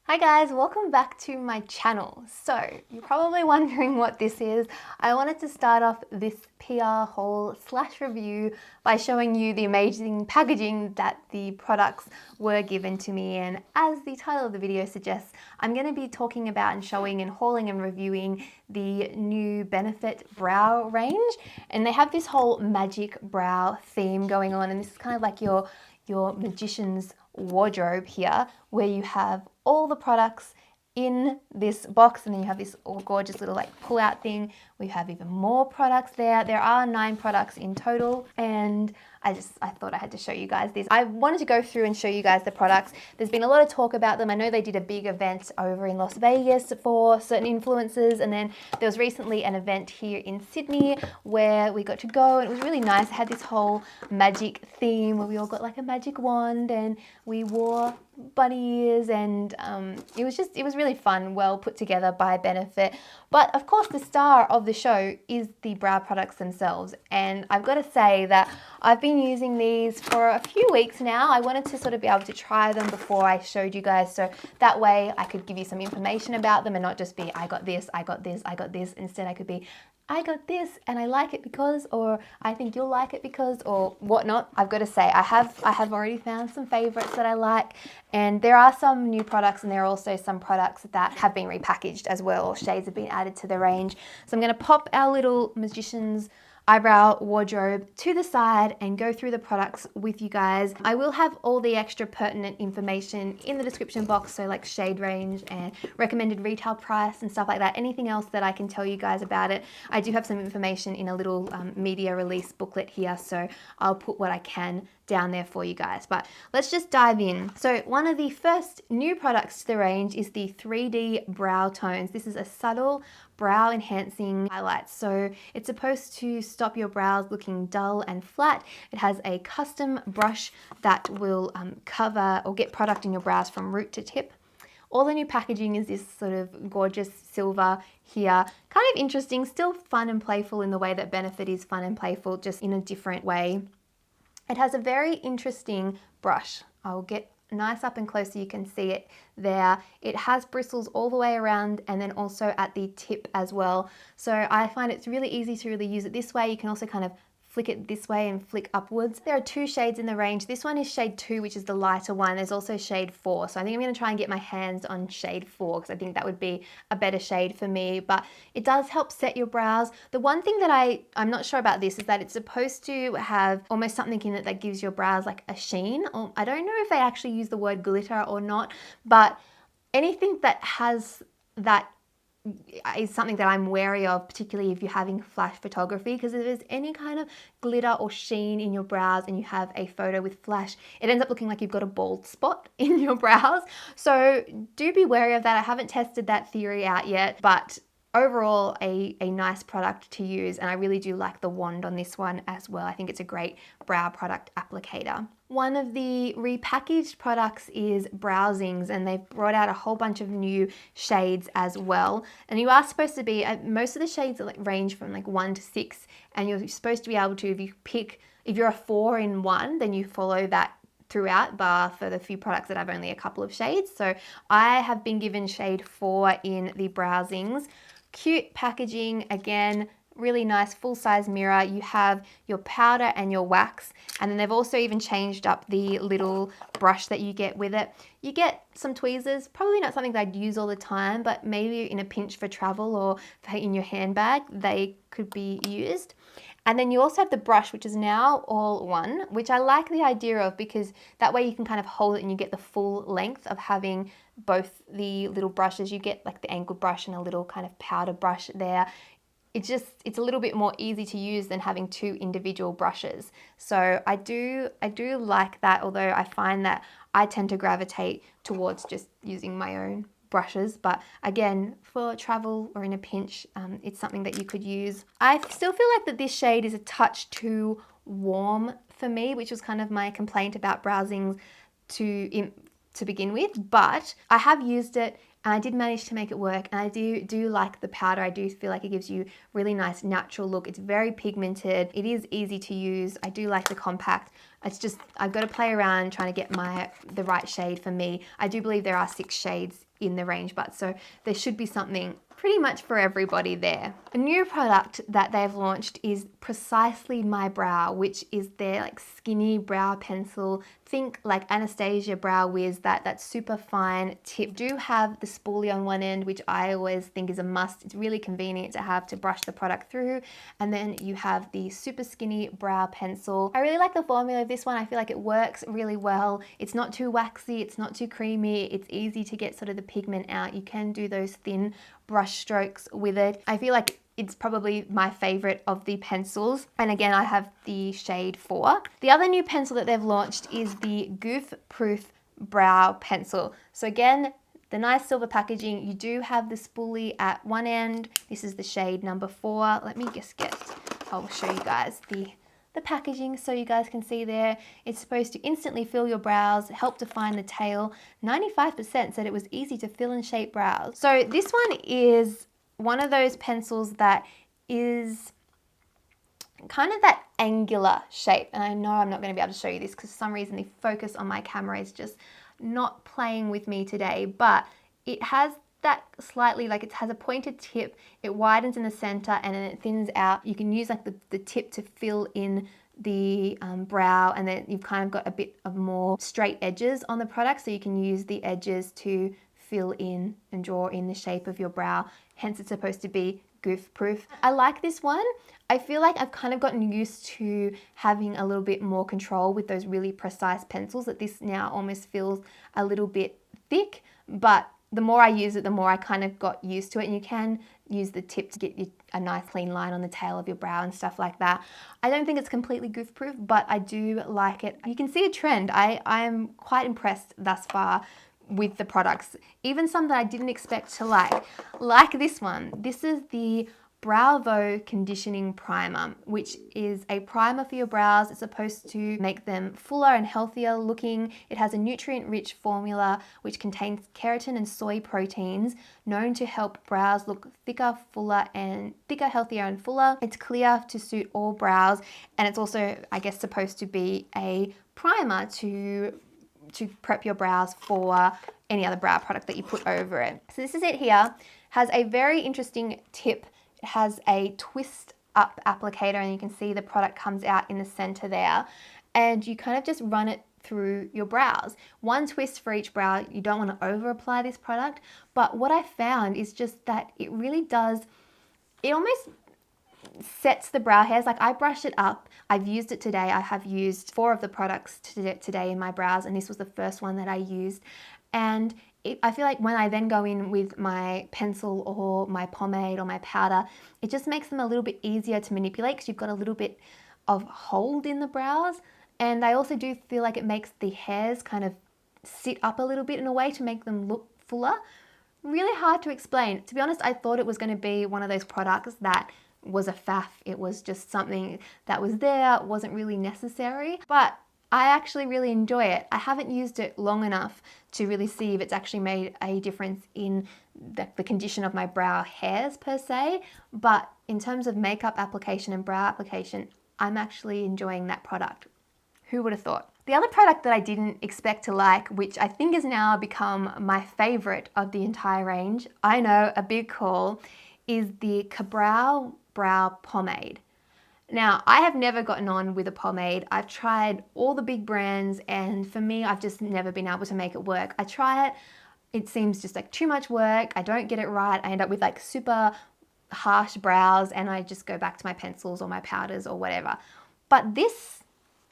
Hi guys, welcome back to my channel. So you're probably wondering what this is. I wanted to start off this PR haul / review by showing you the amazing packaging that the products were given to me, and as the title of the video suggests, I'm going to be talking about and showing and hauling and reviewing the new Benefit brow range, and they have this whole magic brow theme going on, and this is kind of like your magician's wardrobe here, where you have all the products in this box, and then you have this all gorgeous little like pull out thing. We have even more products there. There are 9 products in total, and I thought I had to show you guys this. I wanted to go through and show you guys the products. There's been a lot of talk about them. I know they did a big event over in Las Vegas for certain influencers, and then there was recently an event here in Sydney where we got to go, and it was really nice. It had this whole magic theme where we all got like a magic wand and we wore bunny ears, and it was really fun, well put together by Benefit. But of course the star of the show is the brow products themselves, and I've got to say that I've been using these for a few weeks now. I wanted to sort of be able to try them before I showed you guys, so that way I could give you some information about them and not just be I got this, I got this, I got this. Instead I could be I got this and I like it because, or I think you'll like it because, or whatnot. I've got to say, I have already found some favorites that I like, and there are some new products, and there are also some products that have been repackaged as well, or shades have been added to the range. So I'm going to pop our little magician's eyebrow wardrobe to the side and go through the products with you guys. I will have all the extra pertinent information in the description box, so like shade range and recommended retail price and stuff like that. Anything else that I can tell you guys about it, I do have some information in a little media release booklet here, so I'll put what I can down there for you guys. But let's just dive in. So one of the first new products to the range is the 3D brow tones. This is a subtle brow enhancing highlight. So it's supposed to stop your brows looking dull and flat. It has a custom brush that will cover or get product in your brows from root to tip. All the new packaging is this sort of gorgeous silver here. Kind of interesting, still fun and playful in the way that Benefit is fun and playful, just in a different way. It has a very interesting brush. I'll get nice up and close so you can see it there. It has bristles all the way around and then also at the tip as well. So I find it's really easy to really use it this way. You can also kind of flick it this way and flick upwards. There are 2 shades in the range. This one is shade 2, which is the lighter one. There's also shade 4. So I think I'm going to try and get my hands on shade 4 because I think that would be a better shade for me. But it does help set your brows. The one thing that I'm not sure about this is that it's supposed to have almost something in it that gives your brows like a sheen. Or I don't know if they actually use the word glitter or not, but anything that has that is something that I'm wary of, particularly if you're having flash photography, because if there's any kind of glitter or sheen in your brows and you have a photo with flash, it ends up looking like you've got a bald spot in your brows. So do be wary of that. I haven't tested that theory out yet, but overall a nice product to use, and I really do like the wand on this one as well. I think it's a great brow product applicator. One of the repackaged products is Browsings, and they've brought out a whole bunch of new shades as well. And you are supposed to be, most of the shades are range from like 1 to 6, and you're supposed to be able to, if you're a 4 in one, then you follow that throughout, bar for the few products that have only a couple of shades. So I have been given shade 4 in the Browsings. Cute packaging, again, really nice full-size mirror. You have your powder and your wax, and then they've also even changed up the little brush that you get with it. You get some tweezers, probably not something that I'd use all the time, but maybe in a pinch for travel or in your handbag, they could be used. And then you also have the brush, which is now all one, which I like the idea of, because that way you can kind of hold it and you get the full length of having both the little brushes. You get like the angled brush and a little kind of powder brush there. It's a little bit more easy to use than having 2 individual brushes. So I do like that, although I find that I tend to gravitate towards just using my own brushes. But again, for travel or in a pinch, it's something that you could use. I still feel like that this shade is a touch too warm for me, which was kind of my complaint about Browsings to begin with, but I have used it. and I did manage to make it work, and I do like the powder. I do feel like it gives you really nice natural look. It's very pigmented. It is easy to use. I do like the compact. It's just, I've got to play around trying to get the right shade for me. I do believe there are 6 shades in the range, but so there should be something pretty much for everybody there. A new product that they've launched is Precisely My Brow, which is their like skinny brow pencil. Think like Anastasia Brow Wiz, that super fine tip. Do have the spoolie on one end, which I always think is a must. It's really convenient to have to brush the product through. And then you have the super skinny brow pencil. I really like the formula of this one. I feel like it works really well. It's not too waxy, it's not too creamy. It's easy to get sort of the pigment out. You can do those thin brush strokes with it. I feel like it's probably my favorite of the pencils. And again, I have the shade 4. The other new pencil that they've launched is the Goof Proof Brow Pencil. So again, the nice silver packaging. You do have the spoolie at one end. This is the shade number 4. Let me just I'll show you guys the packaging so you guys can see there. It's supposed to instantly fill your brows, help define the tail. 95% said it was easy to fill and shape brows. So this one is one of those pencils that is kind of that angular shape. And I know I'm not going to be able to show you this because for some reason the focus on my camera is just not playing with me today, but it has that slightly, like it has a pointed tip, it widens in the center and then it thins out. You can use like the tip to fill in the brow, and then you've kind of got a bit of more straight edges on the product, so you can use the edges to fill in and draw in the shape of your brow. Hence it's supposed to be goof proof. I like this one. I feel like I've kind of gotten used to having a little bit more control with those really precise pencils, that this now almost feels a little bit thick, but the more I use it, the more I kind of got used to it. And you can use the tip to get you a nice clean line on the tail of your brow and stuff like that. I don't think it's completely goof proof, but I do like it. You can see a trend. I'm quite impressed thus far with the products. Even some that I didn't expect to like this one. This is the Browvo Conditioning Primer, which is a primer for your brows. It's supposed to make them fuller and healthier looking. It has a nutrient-rich formula which contains keratin and soy proteins, known to help brows look thicker, healthier and fuller. It's clear to suit all brows, and it's also, I guess, supposed to be a primer to prep your brows for any other brow product that you put over it. So this is it here. Has a very interesting tip. It has a twist up applicator, and you can see the product comes out in the center there, and you kind of just run it through your brows. One twist for each brow. You don't want to over apply this product, but what I found is just that it really does, it almost sets the brow hairs. Like I brush it up. I've used it today. I have used 4 of the products today in my brows, and this was the first one that I used. And I feel like when I then go in with my pencil or my pomade or my powder, it just makes them a little bit easier to manipulate because you've got a little bit of hold in the brows. And I also do feel like it makes the hairs kind of sit up a little bit in a way to make them look fuller. Really hard to explain. To be honest, I thought it was going to be one of those products that was a faff. It was just something that was there, wasn't really necessary, but I actually really enjoy it. I haven't used it long enough to really see if it's actually made a difference in the condition of my brow hairs per se, but in terms of makeup application and brow application, I'm actually enjoying that product. Who would have thought? The other product that I didn't expect to like, which I think has now become my favorite of the entire range, I know, a big call, is the Cabra Brow Pomade. Now, I have never gotten on with a pomade. I've tried all the big brands, and for me, I've just never been able to make it work. I try it, it seems just like too much work. I don't get it right. I end up with like super harsh brows, and I just go back to my pencils or my powders or whatever. But this,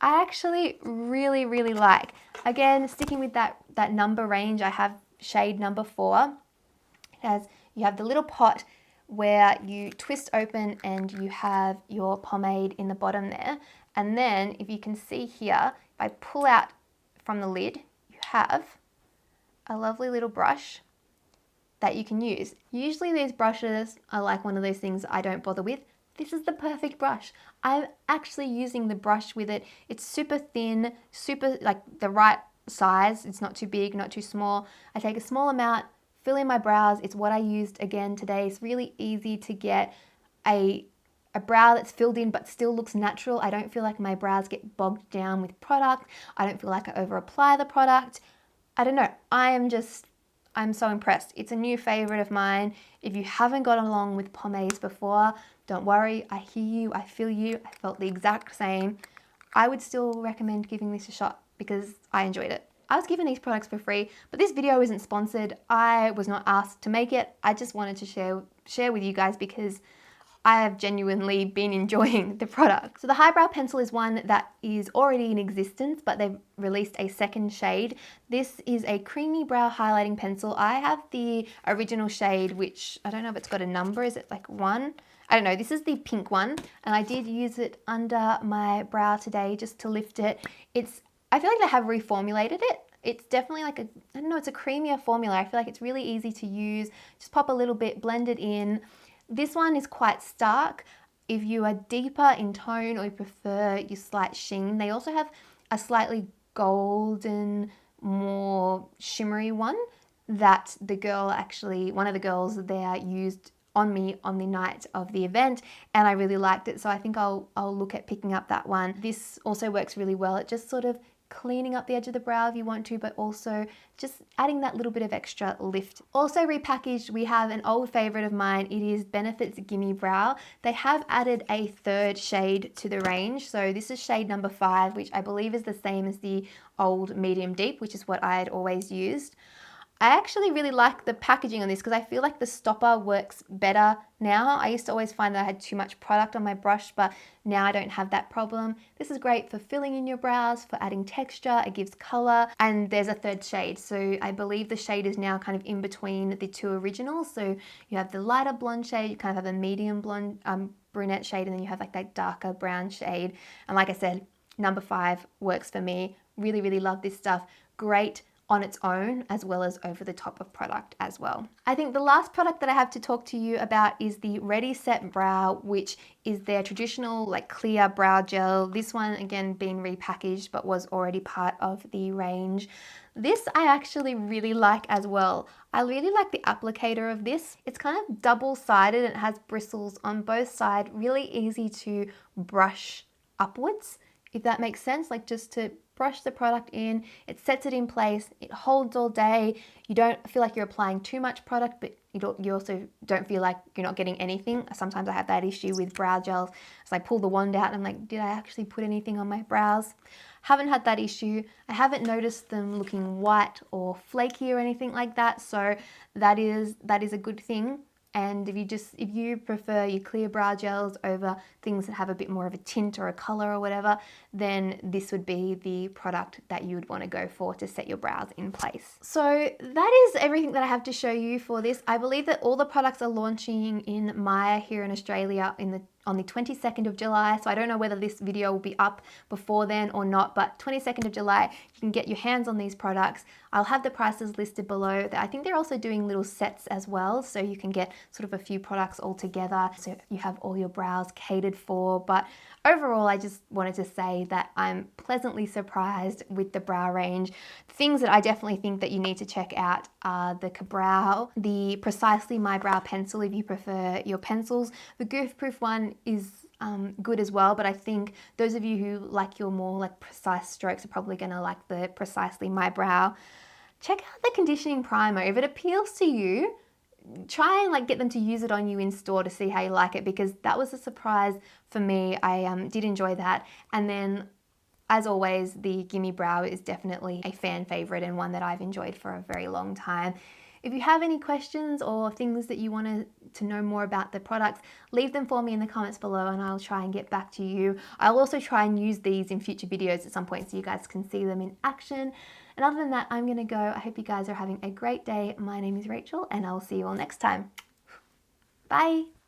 I actually really, really like. Again, sticking with that number range, I have shade number 4. You have the little pot where you twist open and you have your pomade in the bottom there. And then if you can see here, if I pull out from the lid, you have a lovely little brush that you can use. Usually these brushes are like one of those things I don't bother with. This is the perfect brush. I'm actually using the brush with it. It's super thin, super like the right size. It's not too big, not too small. I take a small amount, fill in my brows. It's what I used again today. It's really easy to get a brow that's filled in but still looks natural. I don't feel like my brows get bogged down with product. I don't feel like I over apply the product. I don't know. I'm so impressed. It's a new favorite of mine. If you haven't gone along with pomades before, don't worry. I hear you. I feel you. I felt the exact same. I would still recommend giving this a shot because I enjoyed it. I was given these products for free, but this video isn't sponsored. I was not asked to make it. I just wanted to share with you guys because I have genuinely been enjoying the product. So the highbrow pencil is one that is already in existence, but they've released a second shade. This is a creamy brow highlighting pencil. I have the original shade, which I don't know if it's got a number. Is it like 1? I don't know. This is the pink one, and I did use it under my brow today just to lift it. I feel like they have reformulated it. It's definitely like I don't know, it's a creamier formula. I feel like it's really easy to use. Just pop a little bit, blend it in. This one is quite stark. If you are deeper in tone or you prefer your slight sheen, they also have a slightly golden, more shimmery one that one of the girls there used on me on the night of the event, and I really liked it. So I think I'll look at picking up that one. This also works really well. It just sort of cleaning up the edge of the brow if you want to, but also just adding that little bit of extra lift. Also repackaged, we have an old favorite of mine. It is Benefit's Gimme Brow. They have added a third shade to the range. So this is shade number 5, which I believe is the same as the old medium deep, which is what I had always used. I actually really like the packaging on this because I feel like the stopper works better now. I used to always find that I had too much product on my brush, but now I don't have that problem. This is great for filling in your brows, for adding texture, it gives color, and there's a third shade. So I believe the shade is now kind of in between the two originals. So you have the lighter blonde shade, you kind of have a medium blonde brunette shade, and then you have like that darker brown shade. And like I said, number 5 works for me. Really, really love this stuff. Great on its own as well as over the top of product as well. I think the last product that I have to talk to you about is the Ready Set Brow, which is their traditional like clear brow gel. This one again being repackaged but was already part of the range. This I actually really like as well. I really like the applicator of this. It's kind of double-sided and it has bristles on both sides, really easy to brush upwards, if that makes sense, like just to brush the product in, it sets it in place, it holds all day. You don't feel like you're applying too much product, but you also don't feel like you're not getting anything. Sometimes I have that issue with brow gels. So I pull the wand out and I'm like, did I actually put anything on my brows? Haven't had that issue. I haven't noticed them looking white or flaky or anything like that. So that is a good thing. And if you prefer your clear brow gels over things that have a bit more of a tint or a color or whatever, then this would be the product that you would want to go for to set your brows in place. So that is everything that I have to show you for this. I believe that all the products are launching in Maya here in Australia on the 22nd of July. So I don't know whether this video will be up before then or not, but 22nd of July, you can get your hands on these products. I'll have the prices listed below. I think they're also doing little sets as well, so you can get sort of a few products all together, so you have all your brows catered for. But overall, I just wanted to say that I'm pleasantly surprised with the brow range. Things that I definitely think that you need to check out are the Cabra, the Precisely My Brow pencil if you prefer your pencils. The Goof Proof one is good as well, but I think those of you who like your more like precise strokes are probably gonna like the Precisely My Brow. Check out the conditioning primer. If it appeals to you, try and like get them to use it on you in store to see how you like it, because that was a surprise for me. I did enjoy that. And then as always, the Gimme Brow is definitely a fan favorite and one that I've enjoyed for a very long time. If you have any questions or things that you want to know more about the products, leave them for me in the comments below and I'll try and get back to you. I'll also try and use these in future videos at some point so you guys can see them in action. And other than that, I'm going to go. I hope you guys are having a great day. My name is Rachel and I'll see you all next time. Bye.